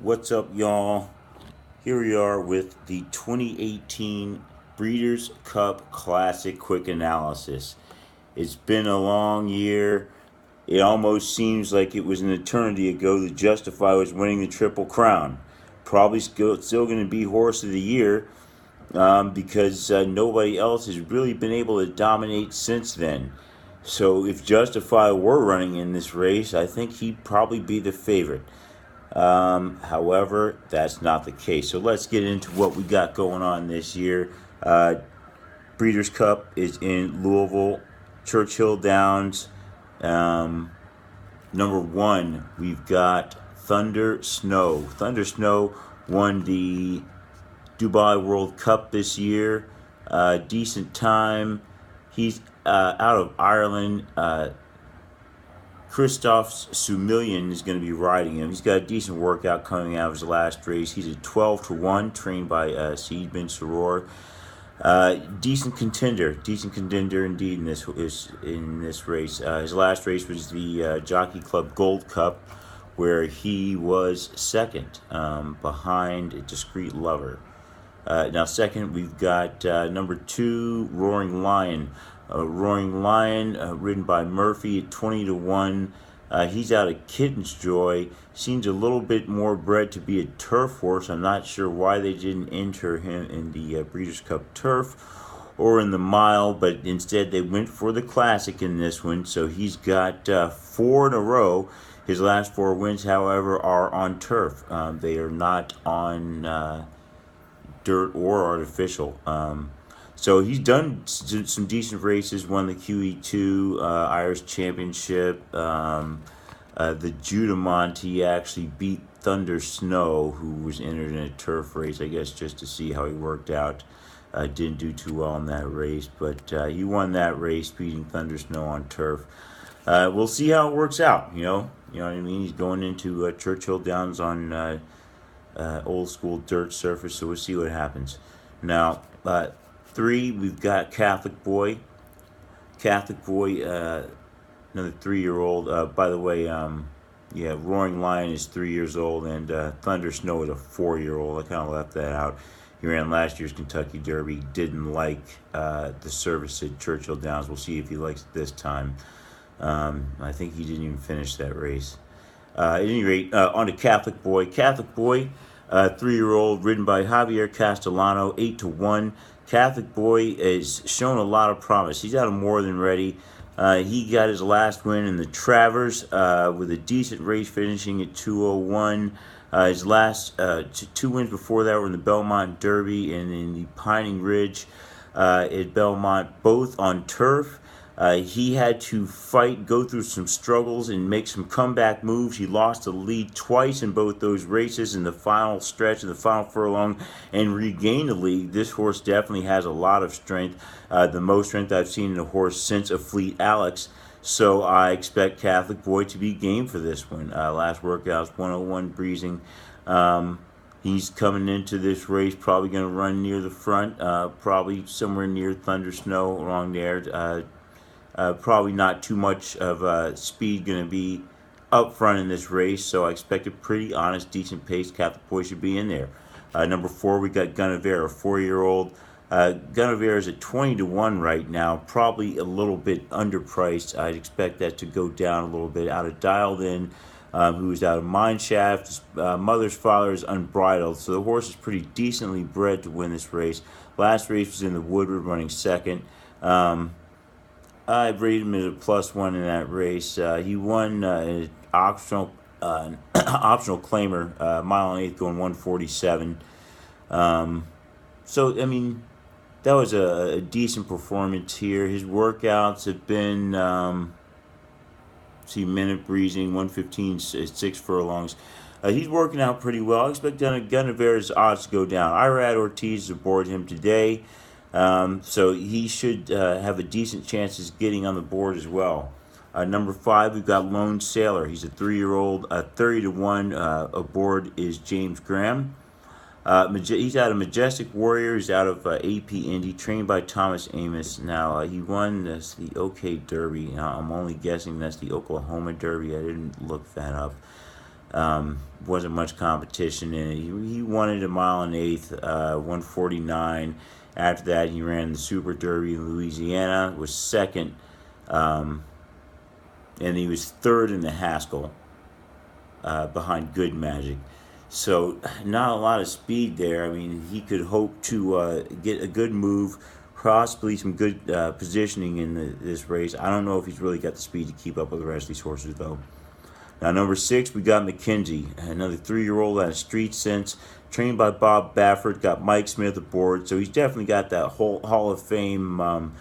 What's up, y'all? Here we are with the 2018 Breeders' Cup Classic Quick Analysis. It's been a long year. It almost seems like it was an eternity ago that Justify was winning the Triple Crown. Probably still going to be Horse of the Year because nobody else has really been able to dominate since then. So if Justify were running in this race, I think he'd probably be the favorite. However, that's not the case. So let's get into what we got going on this year. Breeders' Cup is in Louisville, Churchill Downs. Number one, we've got Thunder Snow. Thunder Snow won the Dubai World Cup this year. Decent time. He's out of Ireland. Christoph Sumillion is going to be riding him. He's got a decent workout coming out of his last race. He's a 12-1, trained by Saeed bin Saror. Decent contender indeed in this race. His last race was the Jockey Club Gold Cup, where he was second behind a Discreet Lover. Now, second, we've got number two, Roaring Lion. Roaring Lion, ridden by Murphy at 20-1. He's out of Kitten's Joy. Seems a little bit more bred to be a turf horse. I'm not sure why they didn't enter him in the Breeders' Cup Turf or in the mile, but instead they went for the Classic in this one. So he's got four in a row. His last four wins, however, are on turf. They are not on dirt or artificial. So he's done some decent races, won the QE2 Irish Championship. The Judamont, he actually beat Thunder Snow, who was entered in a turf race, I guess, just to see how he worked out. Didn't do too well in that race, but he won that race, beating Thunder Snow on turf. We'll see how it works out, you know what I mean? He's going into Churchill Downs on old school dirt surface, so we'll see what happens. Now, three, we've got Catholic Boy. Catholic Boy, another 3-year-old. By the way, Roaring Lion is 3 years old, and Thunder Snow is a 4-year-old. I kind of left that out. He ran last year's Kentucky Derby. Didn't like the service at Churchill Downs. We'll see if he likes it this time. I think he didn't even finish that race. At any rate, on to Catholic Boy. Catholic Boy, 3-year-old, ridden by Javier Castellano, 8-1. Catholic Boy has shown a lot of promise. He's out of More Than Ready. He got his last win in the Travers with a decent race, finishing at 2:01. His last two wins before that were in the Belmont Derby and in the Pining Ridge at Belmont, both on turf. He had to fight, go through some struggles, and make some comeback moves. He lost the lead twice in both those races in the final stretch, in the final furlong, and regained the lead. This horse definitely has a lot of strength, the most strength I've seen in a horse since A Fleet Alex. So I expect Catholic Boy to be game for this one. Last workout was 101 breezing. He's coming into this race probably going to run near the front, probably somewhere near Thunder Snow along there. Probably not too much of speed going to be up front in this race, so I expect a pretty honest, decent pace. Catholic Boy should be in there. Number four, we got Guinevere, a 4-year-old. Guinevere is at 20-1 right now, probably a little bit underpriced. I'd expect that to go down a little bit. Out of Dialed In, who's out of Mineshaft. His mother's father is Unbridled, so the horse is pretty decently bred to win this race. Last race was in the Woodward, running second. I rated him as a +1 in that race. He won an optional claimer, mile and eighth, going 147. So, I mean, that was a decent performance here. His workouts have been, minute breezing, 115, 6 furlongs. He's working out pretty well. I expect Guinevere's odds to go down. Irad Ortiz is aboard him today. So he should have a decent chance of getting on the board as well. Number five, we've got Lone Sailor. He's a 3-year-old, 30-1. Aboard is James Graham. He's out of Majestic Warrior. He's out of AP Indy, trained by Thomas Amos. Now, he won the OK Derby. Now, I'm only guessing that's the Oklahoma Derby. I didn't look that up. Wasn't much competition in it. He won it a mile and eighth, 149. After that, he ran the Super Derby in Louisiana, was second, and he was third in the Haskell, behind Good Magic. So not a lot of speed there. I mean, he could hope to get a good move, possibly some good positioning in this race. I don't know if he's really got the speed to keep up with the rest of these horses, though. Now, number 6, we got McKenzie, another 3-year-old out of Street Sense, trained by Bob Baffert, got Mike Smith aboard, so he's definitely got that whole Hall of Fame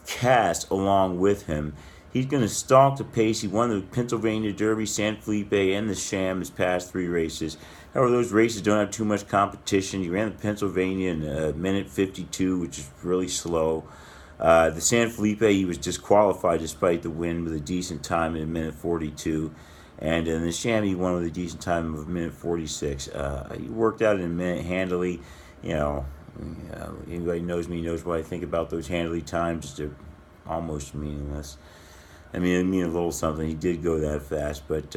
cast along with him. He's going to stalk the pace. He won the Pennsylvania Derby, San Felipe, and the Sham his past 3 races. However, those races don't have too much competition. He ran the Pennsylvania in a minute 52, which is really slow. The San Felipe, he was disqualified despite the win with a decent time in a minute 42. And in the Sham, he won with a decent time of a minute 46. He worked out in a minute handily. Anybody knows me knows what I think about those handily times. They're almost meaningless. I mean, it mean a little something. He did go that fast, but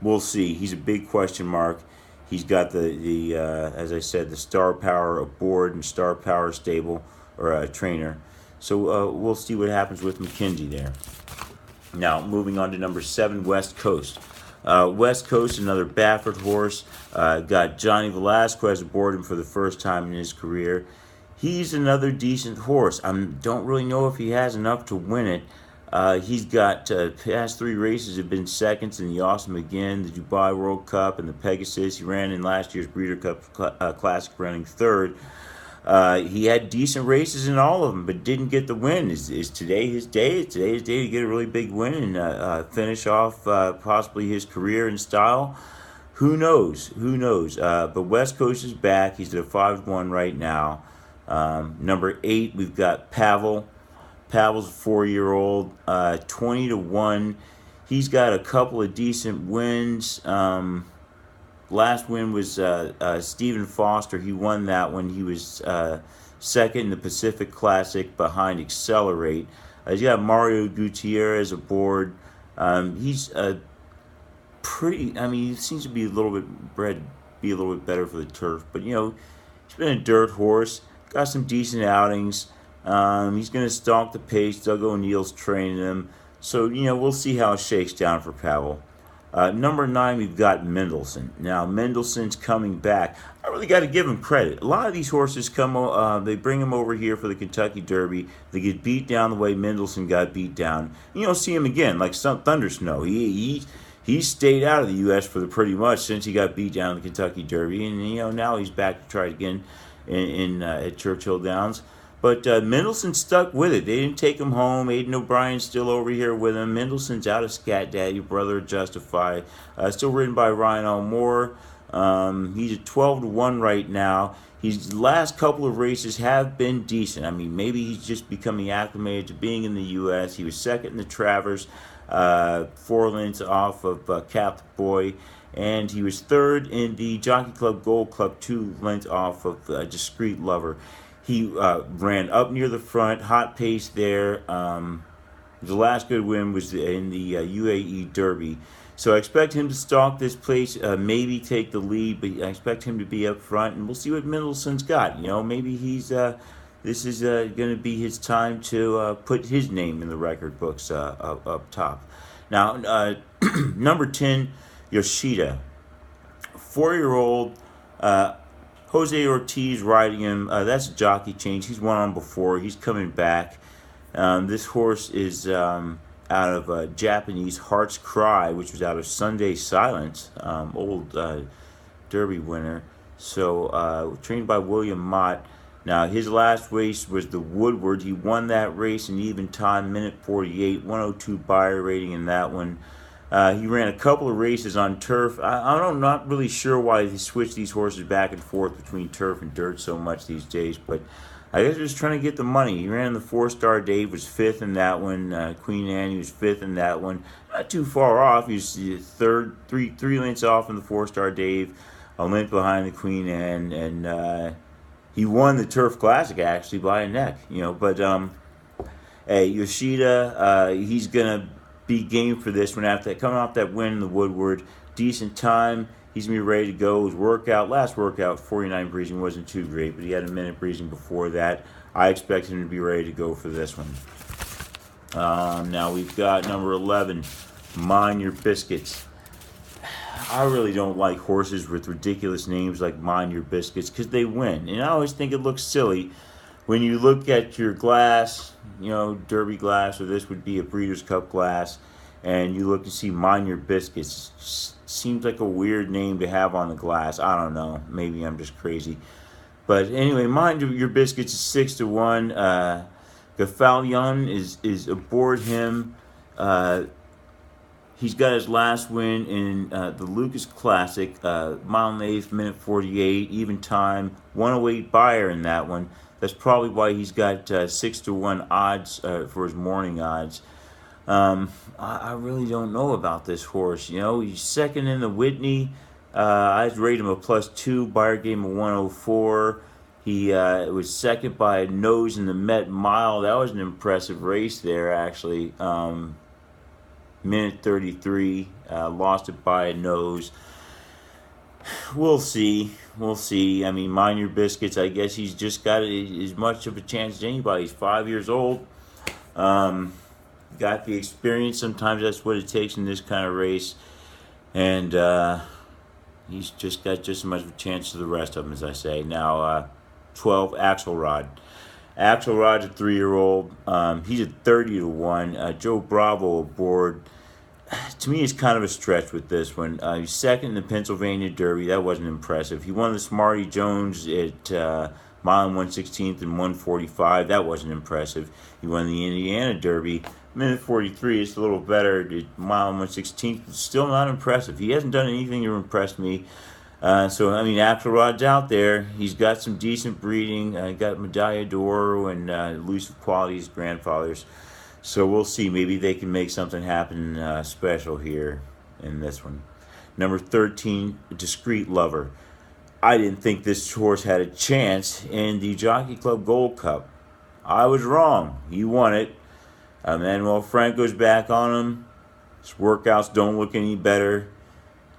we'll see. He's a big question mark. He's got the as I said, the Star Power aboard and Star Power stable or trainer. So we'll see what happens with McKenzie there. Now, moving on to number 7, West Coast. West Coast, another Baffert horse. Got Johnny Velasquez aboard him for the first time in his career. He's another decent horse. I don't really know if he has enough to win it. He's got past 3 races have been seconds in the Austin McGinn, the Dubai World Cup, and the Pegasus. He ran in last year's Breeder Cup Classic, running third. He had decent races in all of them, but didn't get the win. Is today his day? Is today his day to get a really big win and finish off possibly his career in style? Who knows? Who knows? But West Coast is back. He's at a 5-1 right now. Number 8, we've got Pavel. Pavel's a 4-year-old, 20-1. He's got a couple of decent wins. Last win was Stephen Foster. He won that one. He was second in the Pacific Classic behind Accelerate. He's got Mario Gutierrez aboard. He's pretty. I mean, he seems to be a little bit bred, be a little bit better for the turf. But he's been a dirt horse. Got some decent outings. He's going to stalk the pace. Doug O'Neill's training him. So, we'll see how it shakes down for Pavel. Number 9, we've got Mendelssohn. Now, Mendelssohn's coming back. I really got to give him credit. A lot of these horses they bring him over here for the Kentucky Derby. They get beat down the way Mendelssohn got beat down. You don't see him again, like some Thunder Snow. He stayed out of the U.S. for pretty much since he got beat down in the Kentucky Derby. And, now he's back to try it again at Churchill Downs. But Mendelssohn stuck with it. They didn't take him home. Aiden O'Brien's still over here with him. Mendelssohn's out of Scat Daddy, brother of Justify. Still ridden by Ryan Elmore. He's at 12-1 right now. His last couple of races have been decent. I mean, maybe he's just becoming acclimated to being in the U.S. He was second in the Travers, 4 lengths off of Catholic Boy. And he was third in the Jockey Club Gold Club, 2 lengths off of Discreet Lover. He ran up near the front, hot pace there. The last good win was in the UAE Derby. So I expect him to stalk this place, maybe take the lead, but I expect him to be up front, and we'll see what Mendelssohn's got. Maybe this is going to be his time to put his name in the record books up top. Now, number 10, Yoshida, 4-year-old. Jose Ortiz riding him. That's a jockey change. He's won on before. He's coming back. This horse is out of Japanese Heart's Cry, which was out of Sunday Silence, old Derby winner. So trained by William Mott. Now, his last race was the Woodward. He won that race in even time, minute 48, 102 buyer rating in that one. He ran a couple of races on turf. I'm not really sure why they switch these horses back and forth between turf and dirt so much these days, but I guess they're just trying to get the money. He ran the 4-star Dave, was 5th in that one. Queen Anne, was 5th in that one. Not too far off. He was third, three lengths off in the 4-star Dave, a length behind the Queen Anne, and he won the Turf Classic actually by a neck. But hey, Yoshida, he's gonna be game for this one after coming off that win in the Woodward. decent time. He's going to be ready to go. His last workout, 49 breezing, wasn't too great, but he had a minute breezing before that. I expect him to be ready to go for this one. Now we've got number 11, Mind Your Biscuits. I really don't like horses with ridiculous names like Mind Your Biscuits because they win. And I always think it looks silly when you look at your glass, Derby glass, or this would be a Breeders' Cup glass, and you look to see Mind Your Biscuits. It just seems like a weird name to have on the glass. I don't know. Maybe I'm just crazy. But anyway, Mind Your Biscuits is 6-1. Gafalion is aboard him. He's got his last win in the Lucas Classic, mile and eighth, minute 48, even time, 108 buyer in that one. That's probably why he's got 6-1 odds for his morning odds. I really don't know about this horse. He's second in the Whitney. I rate him a +2. Buyer gave him a 104. He was second by a nose in the Met Mile. That was an impressive race there, actually. Minute 33, lost it by a nose. We'll see. I mean, Mind Your Biscuits, I guess he's just got as much of a chance as anybody. He's 5 years old. Got the experience. Sometimes that's what it takes in this kind of race. And he's just got just as much of a chance as the rest of them, as I say. Now, 12, Axelrod. Axelrod's a 3-year-old. He's at 30-1. Joe Bravo aboard. To me, it's kind of a stretch with this one. He's second in the Pennsylvania Derby. That wasn't impressive. He won the Smarty Jones at mile and 1/16 and 1:45. That wasn't impressive. He won the Indiana Derby. Minute 43. It's a little better. At mile and 1/16. Still not impressive. He hasn't done anything to impress me. So, I mean, Axelrod's out there. He's got some decent breeding. Got Medaglia d'Oro and Elusive Quality's grandfathers. So we'll see. Maybe they can make something happen special here in this one. Number 13, Discreet Lover. I didn't think this horse had a chance in the Jockey Club Gold Cup. I was wrong. He won it. Manuel Franco's back on him. His workouts don't look any better.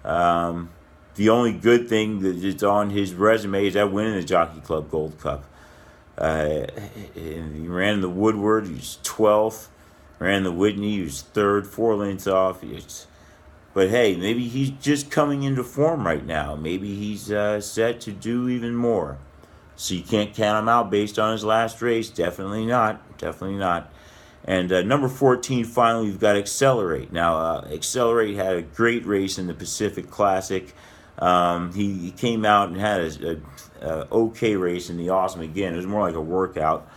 The only good thing that's on his resume is that winning the Jockey Club Gold Cup. He ran the Woodward. He was 12th. Ran the Whitney. He was 3rd, 4 lengths off. But hey, maybe he's just coming into form right now. Maybe he's set to do even more. So you can't count him out based on his last race. Definitely not. Definitely not. And number 14, finally, we've got Accelerate. Now, Accelerate had a great race in the Pacific Classic. He came out and had a okay race in the Awesome Again. It was more like a workout.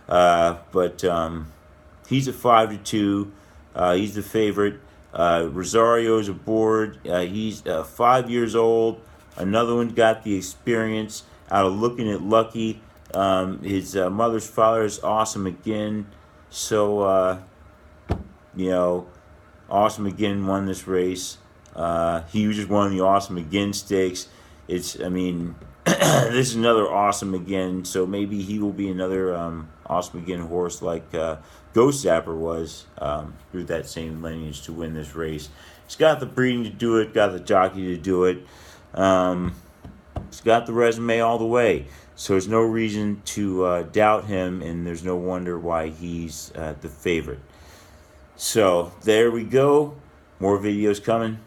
But he's a 5-2. He's the favorite. Rosario's aboard. He's 5 years old. Another one got the experience out of Looking at Lucky. His mother's father is Awesome Again. So, Awesome Again won this race. He just won the Awesome Again stakes. This is another Awesome Again, so maybe he will be another Awesome Again horse like Ghost Zapper was through that same lineage to win this race. He's got the breeding to do it, got the jockey to do it. He's got the resume all the way, so there's no reason to doubt him, and there's no wonder why he's the favorite. So there we go. More videos coming.